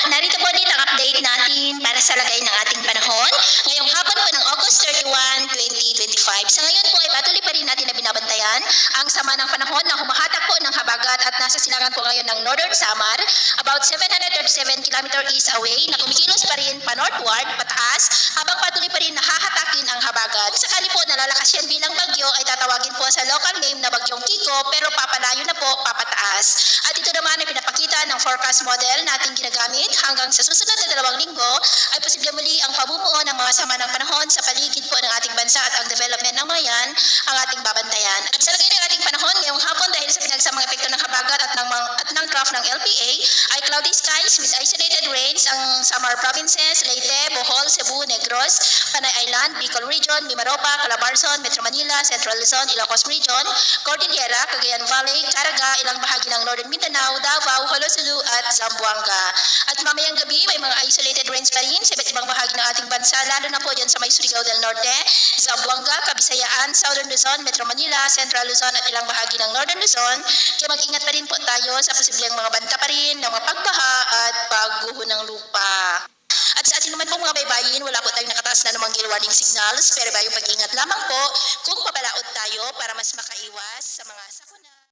Narito po dito ang update natin para sa lagay ng ating panahon ngayong hapon po ng August 31, 2025. Sa ngayon po ay patuloy pa rin natin na binabantayan ang sama ng panahon na humahatak po ng habagat at nasa silangan po ngayon ng Northern Samar, about 737 km east away, na kumikilos pa rin pa northward, pataas, habang patuloy pa rin nahahatakin ang habagat. Kung sakali po nalalakas yan bilang bagyo, ay tatawagin po sa local name na Bagyong Kiko, pero papalayo na po, papataas. At ito naman ay pinapakita ng forecast model nating ginagamit hanggang sa susunod na 2 linggo ay posible muli ang pamumuo ng mga sama ng panahon sa paligid po ng ating bansa at ang development ng mga yan ang ating babantayan. At sa lagay ng ating panahon ngayong hapon, dahil sa pinagsamang epekto ng habagat at ng trough ng LPA, ay cloudy skies with isolated rains ang Samar provinces, Leyte, Bohol, Cebu, Negros, Panay Island, Bicol Region, Mimaropa, Calabarzon, Metro Manila, Central Luzon, Ilocos Region, Cordillera, Cagayan Valley, Caraga, ilang bahagi ng Northern Mindanao, Davao, Holosulu at Zamboanga. At mamayang gabi may mga isolated rains pa rin sa iba't ibang bahagi ng ating bansa, lalo na po dyan sa may Surigao del Norte, Zamboanga, Kabisayaan, Southern Luzon, Metro Manila, Central Luzon at ilang bahagi ng Northern Luzon. Kaya mag-ingat pa rin po tayo sa posibleng mga banta pa rin ng mga pagbaha at pagguho ng lupa. At sa ating naman pong mga baybayin, wala po tayong nakataas na namang gale warning signals, pero bayong pag-ingat lamang po kung papalaot tayo para mas makaiwas sa mga sakuna.